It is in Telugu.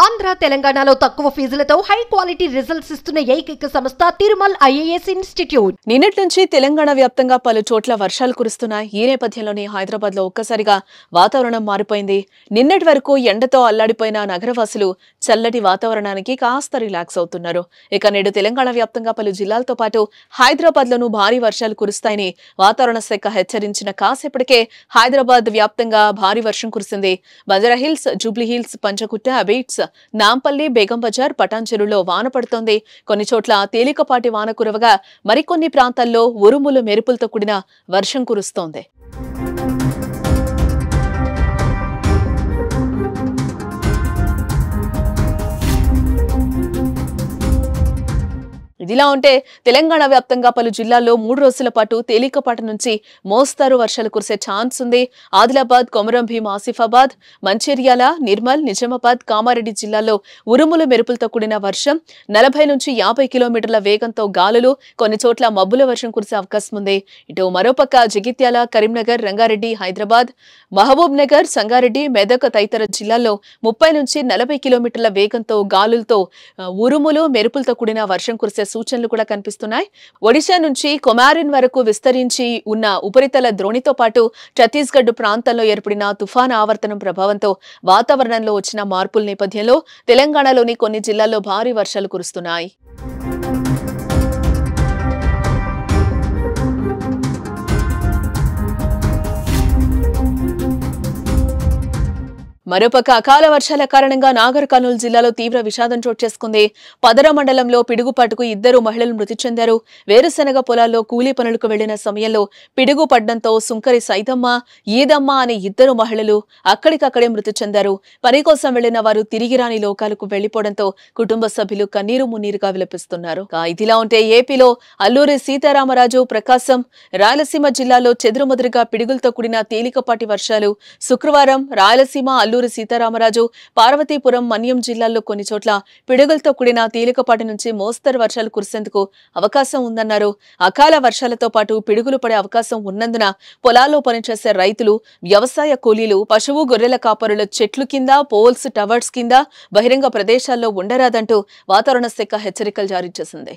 ఆంధ్ర తెలంగాణలో తక్కువ ఫీజులతో హై క్వాలిటీ రిజల్ట్స్ ఇస్తున్న ఏకైక సంస్థ తిరుమల్ ఐఏఎస్ ఇన్స్టిట్యూట్. నిన్నటి నుంచి తెలంగాణ వ్యాప్తంగా పలు చోట్ల వర్షాలు కురుస్తున్నాయి. ఈ నేపథ్యంలోనే హైదరాబాద్ లో ఒక్కసారిగా వాతావరణం మారిపోయింది. నిన్నటి వరకు ఎండతో అల్లాడిపోయిన నగరవాసులు చల్లటి వాతావరణానికి కాస్త రిలాక్స్ అవుతున్నారు. ఇక నేడు తెలంగాణ వ్యాప్తంగా పలు జిల్లాలతో పాటు హైదరాబాద్ లోనూ భారీ వర్షాలు కురుస్తాయని వాతావరణ శాఖ హెచ్చరించిన కాసేపటికే హైదరాబాద్ వ్యాప్తంగా భారీ వర్షం కురిసింది. బంజారాహిల్స్, జూబ్లీహిల్స్, పంచకుట్ట, అబేట్స్, నాంపల్లి, బేగం బజార్, పటాన్చెరులో వాన పడుతోంది. కొన్ని చోట్ల తేలికపాటి వాన కురవగా మరికొన్ని ప్రాంతాల్లో ఉరుములు మెరుపులతో కూడిన వర్షం కురుస్తోంది. ఇదిలా ఉంటే తెలంగాణ వ్యాప్తంగా పలు జిల్లాల్లో 3 రోజుల పాటు తేలికపాటి నుంచి మోస్తారు వర్షాలు కురిసే ఛాన్స్ ఉంది. ఆదిలాబాద్, కొమరం భీం, ఆసిఫాబాద్, మంచిర్యాల, నిర్మల్, నిజామాబాద్, కామారెడ్డి జిల్లాల్లో ఉరుములు మెరుపులతో కూడిన వర్షం, 40 నుంచి 50 కిలోమీటర్ల వేగంతో గాలులు, కొన్ని చోట్ల మబ్బుల వర్షం కురిసే అవకాశం ఉంది. ఇటు మరోపక్క జగిత్యాల, కరీంనగర్, రంగారెడ్డి, హైదరాబాద్, మహబూబ్ నగర్, సంగారెడ్డి, మెదక్ తదితర జిల్లాల్లో 30 నుంచి 40 కిలోమీటర్ల వేగంతో గాలులతో ఉరుములు మెరుపులతో కూడిన వర్షం కురిసే సూచనలు కూడా కనిపిస్తున్నాయి. ఒడిశా నుంచి కొమారిన్ వరకు విస్తరించి ఉన్న ఉపరితల ద్రోణితో పాటు ఛత్తీస్గఢ్ ప్రాంతంలో ఏర్పడిన తుఫాను ఆవర్తనం ప్రభావంతో వాతావరణంలో వచ్చిన మార్పుల నేపథ్యంలో తెలంగాణలోని కొన్ని జిల్లాల్లో భారీ వర్షాలు కురుస్తున్నాయి. మరోపక్క అకాల వర్షాల కారణంగా నాగర్ కర్నూలు జిల్లాలో తీవ్ర విషాదం చోటు చేసుకుంది. పదర మండలంలో పిడుగుపాటుకు 2 మహిళలు మృతి చెందారు. వేరుశెనగ పొలాల్లో కూలీ పనులకు వెళ్లిన సమయంలో పిడుగు పడ్డంతో సుంకరి సైదమ్మ, ఈదమ్మ అనే 2 మహిళలు అక్కడికక్కడే మృతి చెందారు. పని కోసం వెళ్లిన వారు తిరిగి రాని లోకాలకు వెళ్లిపోవడంతో కుటుంబ సభ్యులు కన్నీరు మున్నీరుగా విలపిస్తున్నారు. ఇదిలా ఉంటే ఏపీలో అల్లూరి సీతారామరాజు, ప్రకాశం, రాయలసీమ జిల్లాలో చెదురుమదురుగా పిడుగులతో కూడిన తేలికపాటి వర్షాలు శుక్రవారం రాయలసీమ, అల్లూరి సీతారామరాజు, పార్వతీపురం, మన్యం జిల్లాల్లో కొన్ని చోట్ల పిడుగులతో కూడిన తేలికపాటి నుంచి మోస్తరు వర్షాలు కురిసేందుకు అవకాశం ఉందన్నారు. అకాల వర్షాలతో పాటు పిడుగులు పడే అవకాశం ఉన్నందున పొలాల్లో పనిచేసే రైతులు, వ్యవసాయ కూలీలు, పశువు గొర్రెల కాపరుల చెట్లు కింద, పోల్స్, టవర్స్ కింద, బహిరంగ ప్రదేశాల్లో ఉండరాదంటూ వాతావరణ శాఖ హెచ్చరికలు జారీ చేసింది.